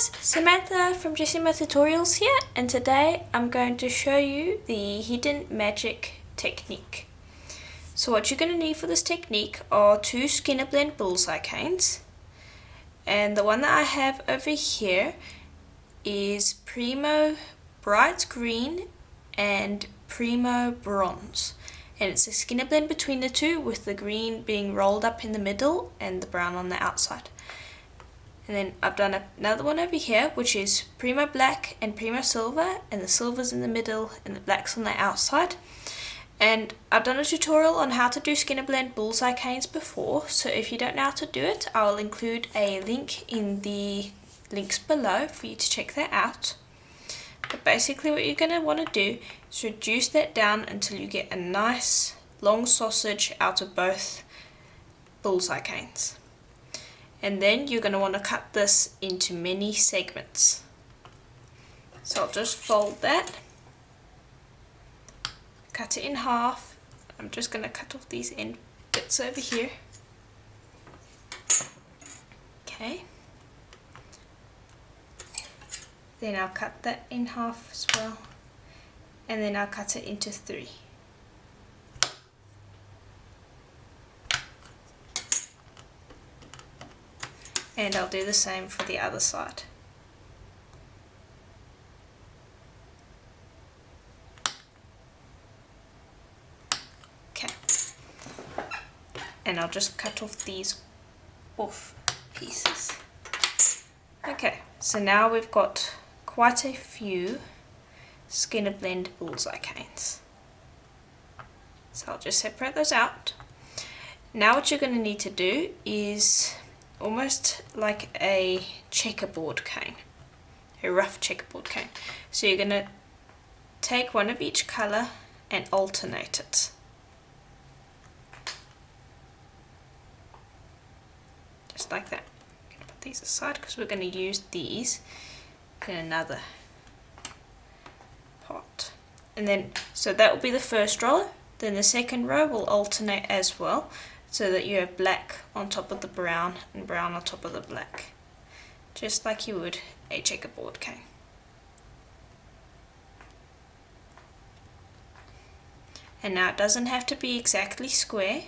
guys, Samantha from Jessama Tutorials here, and today I'm going to show you the hidden magic technique. So what you're going to need for this technique are two Skinner Blend bullseye canes, and the one that I have over here is Primo Bright Green and Primo Bronze, and it's a Skinner blend between the two, with the green being rolled up in the middle and the brown on the outside. And then I've done another one over here, which is Primo Black and Primo Silver, and the silver's in the middle and the black's on the outside. And I've done a tutorial on how to do Skinner Blend bullseye canes before, so if you don't know how to do it, I'll include a link in the links below for you to check that out. But basically what you're going to want to do is reduce that down until you get a nice long sausage out of both bullseye canes. And then you're going to want to cut this into many segments. So I'll just fold that, cut it in half. I'm just going to cut off these end bits over here. Okay. Then I'll cut that in half as well, and then I'll cut it into 3. And I'll do the same for the other side. Okay. And I'll just cut off these off pieces. Okay, so now we've got quite a few Skinner Blend bullseye canes. So I'll just separate those out. Now what you're going to need to do is almost like a checkerboard cane, a rough checkerboard cane. So you're going to take one of each colour and alternate it. Just like that. I'm going to put these aside because we're going to use these in another pot. And then, so that will be the first row. Then the second row will alternate as well, so that you have black on top of the brown and brown on top of the black, just like you would a checkerboard cane. And now it doesn't have to be exactly square.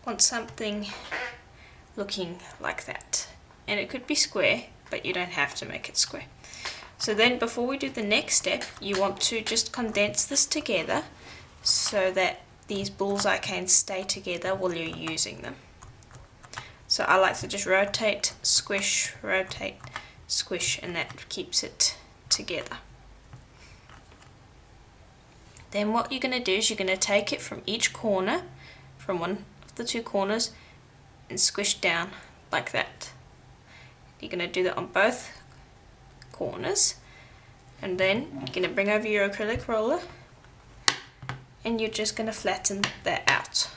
Want something looking like that, and it could be square, but you don't have to make it square. So then before we do the next step, you want to just condense this together so that these bullseye canes stay together while you're using them. So I like to just rotate, squish, and that keeps it together. Then what you're going to do is you're going to take it from each corner, from one of the two corners, and squish down like that. You're going to do that on both corners, and then you're going to bring over your acrylic roller and you're just going to flatten that out,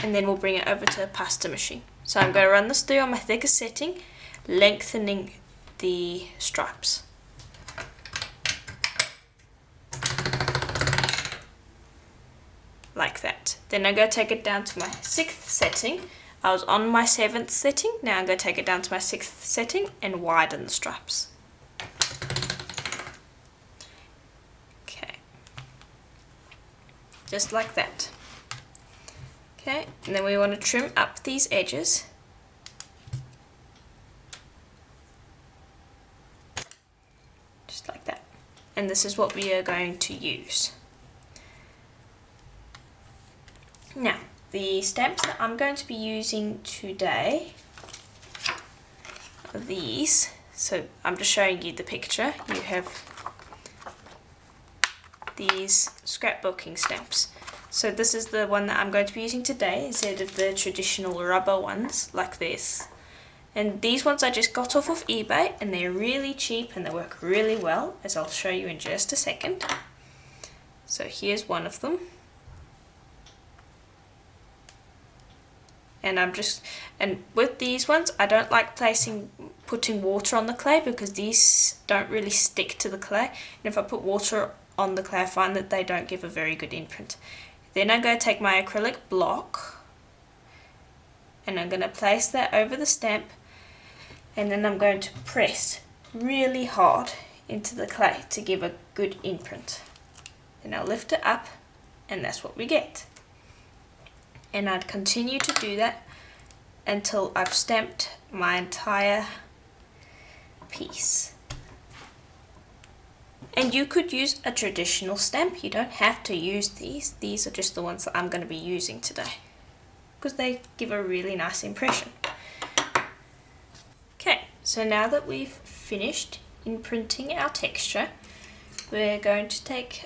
and then we'll bring it over to a pasta machine. So I'm going to run this through on my thickest setting, lengthening the stripes. Like that. Then I'm going to take it down to my 6th setting. I was on my 7th setting, now I'm going to take it down to my 6th setting and widen the stripes. Okay, just like that. Okay, and then we want to trim up these edges. Just like that. And this is what we are going to use. Now, the stamps that I'm going to be using today are these. So I'm just showing you the picture. You have these scrapbooking stamps. So this is the one that I'm going to be using today instead of the traditional rubber ones like this. And these ones I just got off of eBay, and they're really cheap and they work really well, as I'll show you in just a second. So here's one of them. and with these ones I don't like putting water on the clay because these don't really stick to the clay, and if I put water on the clay I find that they don't give a very good imprint. Then I'm going to take my acrylic block and I'm going to place that over the stamp, and then I'm going to press really hard into the clay to give a good imprint. Then I'll lift it up and that's what we get. And I'd continue to do that until I've stamped my entire piece. And you could use a traditional stamp, you don't have to use these. These are just the ones that I'm going to be using today because they give a really nice impression. Okay, so now that we've finished imprinting our texture, we're going to take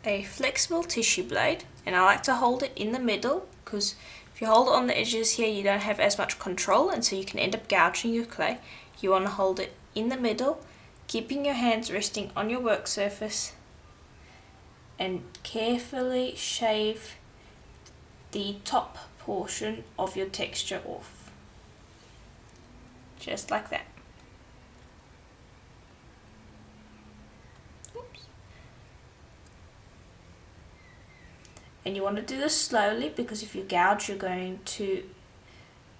a flexible tissue blade, and I like to hold it in the middle because if you hold it on the edges here you don't have as much control and so you can end up gouging your clay. You want to hold it in the middle, keeping your hands resting on your work surface, and carefully shave the top portion of your texture off. Just like that. Oops. And you want to do this slowly because if you gouge you're going to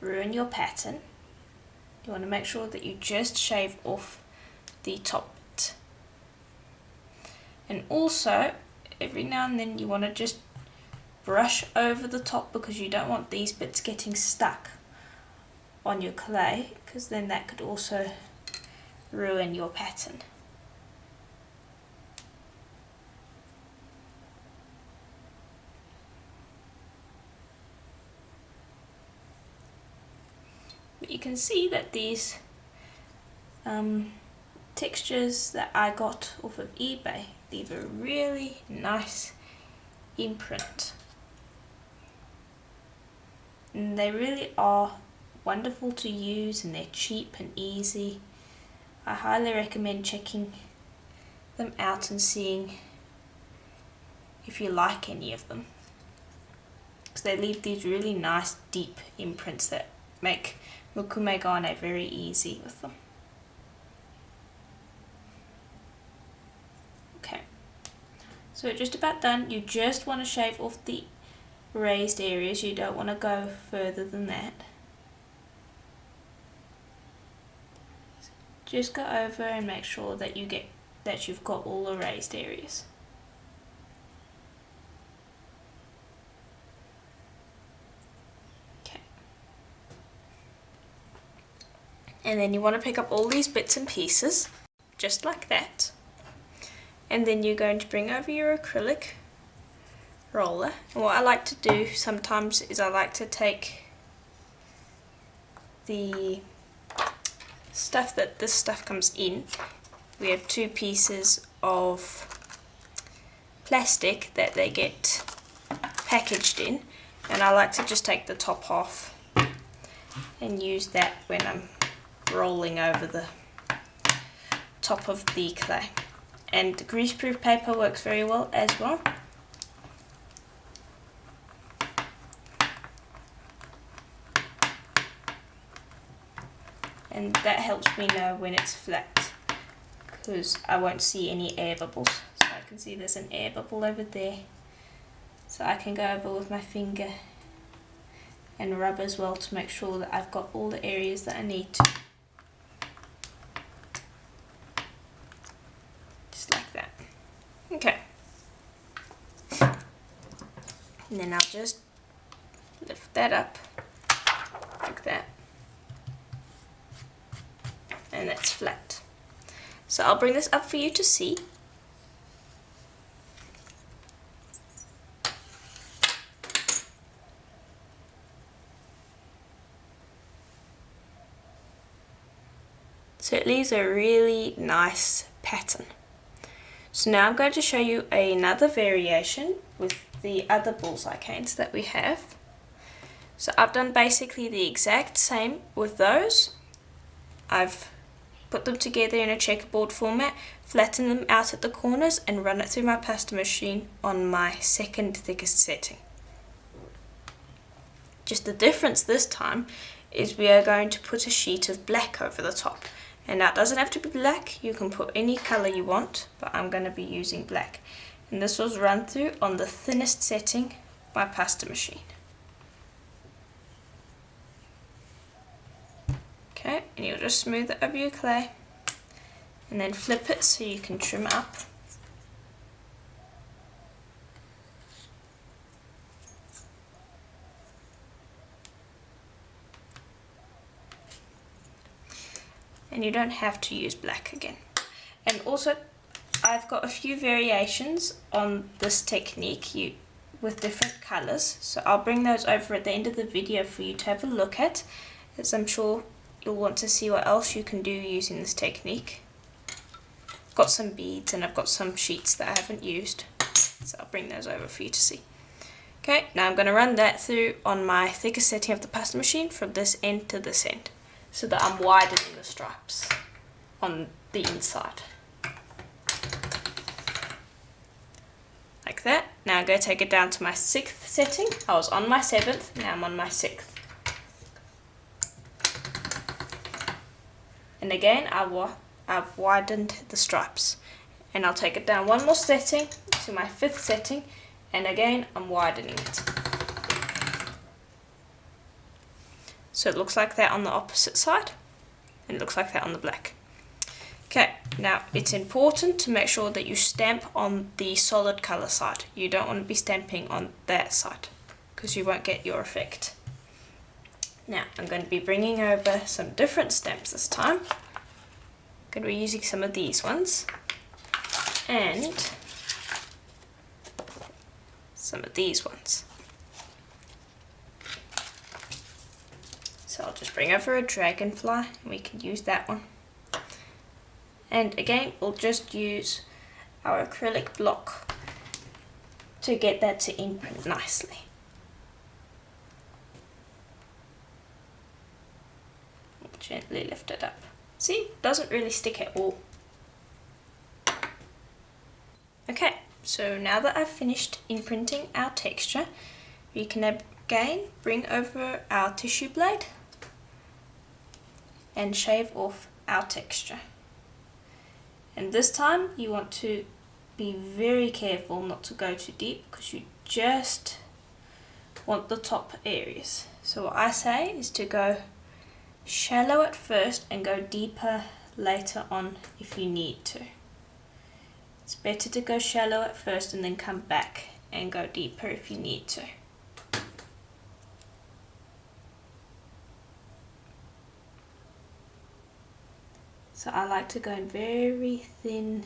ruin your pattern. You want to make sure that you just shave off the top bit. And also every now and then you want to just brush over the top because you don't want these bits getting stuck on your clay because then that could also ruin your pattern. But you can see that these textures that I got off of eBay leave a really nice imprint. And they really are wonderful to use and they're cheap and easy. I highly recommend checking them out and seeing if you like any of them, because they leave these really nice deep imprints that make Mokume Gane very easy with them. Okay, so we're just about done. You just want to shave off the raised areas, you don't want to go further than that. Just go over and make sure that you've got all the raised areas. Okay. And then you want to pick up all these bits and pieces, just like that. And then you're going to bring over your acrylic roller. And what I like to do sometimes is I like to take the stuff that this stuff comes in. We have two pieces of plastic that they get packaged in, and I like to just take the top off and use that when I'm rolling over the top of the clay. And greaseproof paper works very well as well. And that helps me know when it's flat because I won't see any air bubbles. So I can see there's an air bubble over there. So I can go over with my finger and rub as well to make sure that I've got all the areas that I need to. Just like that. Okay. And then I'll just lift that up like that. And that's flat. So I'll bring this up for you to see. So it leaves a really nice pattern. So now I'm going to show you another variation with the other bullseye canes that we have. So I've done basically the exact same with those. I've put them together in a checkerboard format, flatten them out at the corners and run it through my pasta machine on my second thickest setting. Just the difference this time is we are going to put a sheet of black over the top. And now it doesn't have to be black, you can put any colour you want, but I'm going to be using black. And this was run through on the thinnest setting by pasta machine. Okay, and you'll just smooth it over your clay and then flip it so you can trim up. And you don't have to use black again. And also, I've got a few variations on this technique with different colours, so I'll bring those over at the end of the video for you to have a look at, as I'm sure you'll want to see what else you can do using this technique. I've got some beads and I've got some sheets that I haven't used, so I'll bring those over for you to see. Okay, now I'm going to run that through on my thickest setting of the pasta machine from this end to this end, so that I'm widening the stripes on the inside. Like that. Now I'm going to take it down to my 6th setting. I was on my 7th, now I'm on my 6th. And again, I've widened the stripes. And I'll take it down one more setting to my 5th setting, and again I'm widening it. So it looks like that on the opposite side, and it looks like that on the black. Okay, now it's important to make sure that you stamp on the solid colour side. You don't want to be stamping on that side, because you won't get your effect. Now I'm going to be bringing over some different stamps this time. I'm going to be using some of these ones, and some of these ones. So I'll just bring over a dragonfly, and we can use that one. And again, we'll just use our acrylic block to get that to imprint nicely. We'll gently lift it up. See, it doesn't really stick at all. Okay, so now that I've finished imprinting our texture, we can again bring over our tissue blade and shave off our texture. And this time you want to be very careful not to go too deep, because you just want the top areas. So what I say is to go shallow at first and go deeper later on if you need to. It's better to go shallow at first and then come back and go deeper if you need to. So I like to go in very thin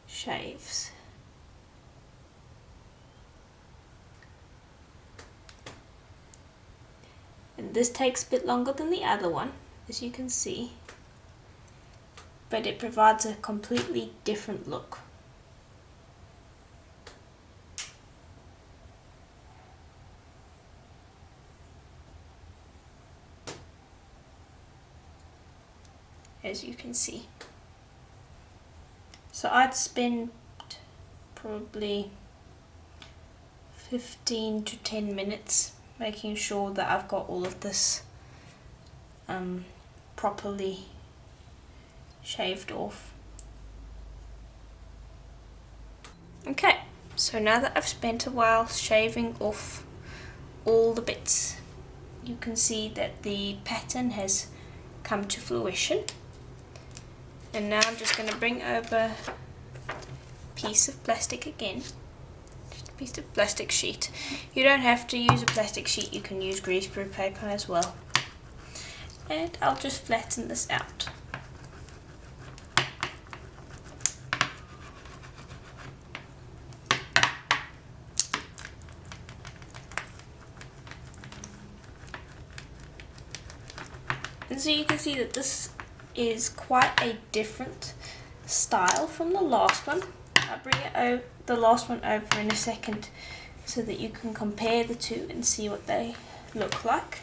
shaves. And this takes a bit longer than the other one, as you can see, but it provides a completely different look. As you can see. So I'd spend probably 15 to 10 minutes making sure that I've got all of this properly shaved off. Okay, so now that I've spent a while shaving off all the bits, you can see that the pattern has come to fruition. And now I'm just going to bring over a piece of plastic again, just a piece of plastic sheet. You don't have to use a plastic sheet, you can use greaseproof paper as well. And I'll just flatten this out. And so you can see that this is quite a different style from the last one. I'll bring the last one over in a second so that you can compare the two and see what they look like.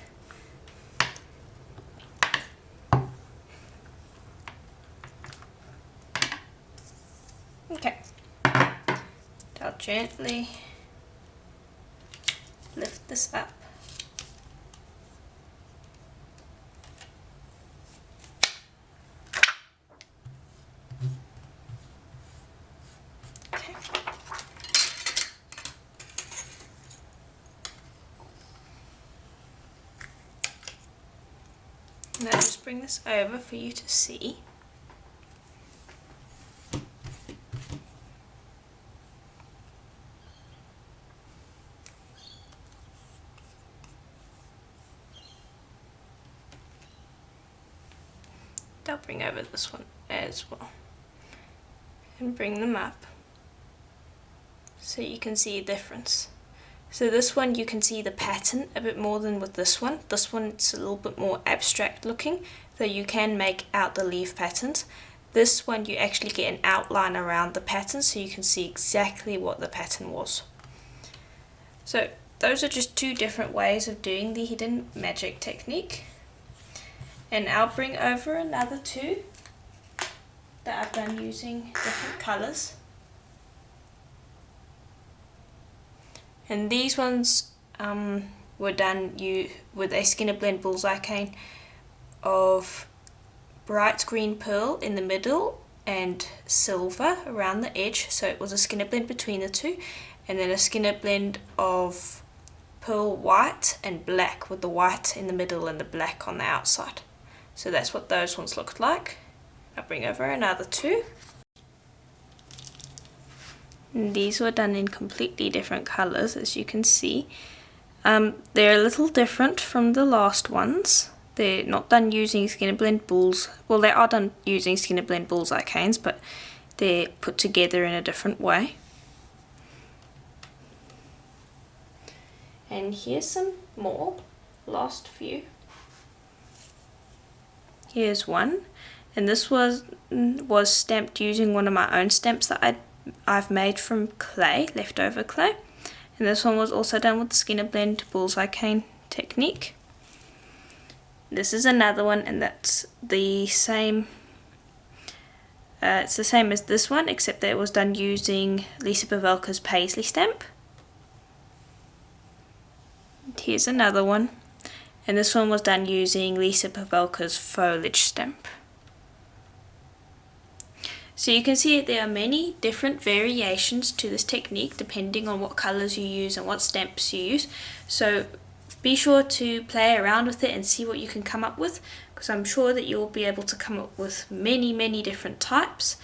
Okay, I'll gently lift this up. Okay. Now just bring this over for you to see. I'll bring over this one as well and bring them up so you can see a difference. So this one you can see the pattern a bit more than with this one. This one it's a little bit more abstract looking, though you can make out the leaf patterns. This one you actually get an outline around the pattern so you can see exactly what the pattern was. So those are just two different ways of doing the hidden magic technique. And I'll bring over another two that I've done using different colours. And these ones were done with a Skinner Blend Bullseye cane of bright green pearl in the middle and silver around the edge. So it was a Skinner Blend between the two, and then a Skinner Blend of pearl white and black with the white in the middle and the black on the outside. So that's what those ones looked like. I'll bring over another two. And these were done in completely different colours, as you can see. They're a little different from the last ones. They're not done using Skinner Blend Bulls. Well, they are done using Skinner Blend Bullseye canes, but they're put together in a different way. And here's some more. Last few. Here's one, and this was stamped using one of my own stamps that I've made from clay, leftover clay. And this one was also done with the Skinner Blend Bullseye cane technique. This is another one, and that's the same. It's the same as this one, except that it was done using Lisa Pavelka's Paisley stamp. And here's another one. And this one was done using Lisa Pavelka's foliage stamp. So you can see that there are many different variations to this technique depending on what colours you use and what stamps you use. So be sure to play around with it and see what you can come up with, because I'm sure that you'll be able to come up with many different types,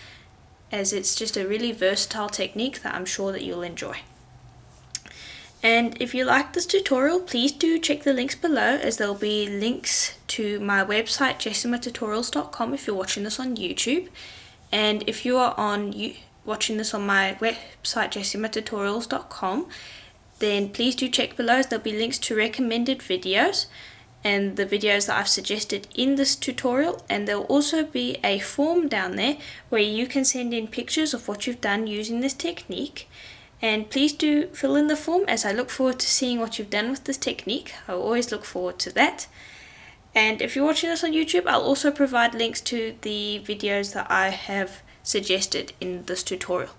as it's just a really versatile technique that I'm sure that you'll enjoy. And if you like this tutorial, please do check the links below, as there'll be links to my website jessamatutorials.com if you're watching this on YouTube. And if you are watching this on my website jessamatutorials.com, then please do check below, as there'll be links to recommended videos and the videos that I've suggested in this tutorial. And there'll also be a form down there where you can send in pictures of what you've done using this technique. And please do fill in the form, as I look forward to seeing what you've done with this technique. I always look forward to that. And if you're watching this on YouTube, I'll also provide links to the videos that I have suggested in this tutorial.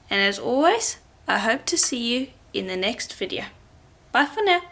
And as always, I hope to see you in the next video. Bye for now.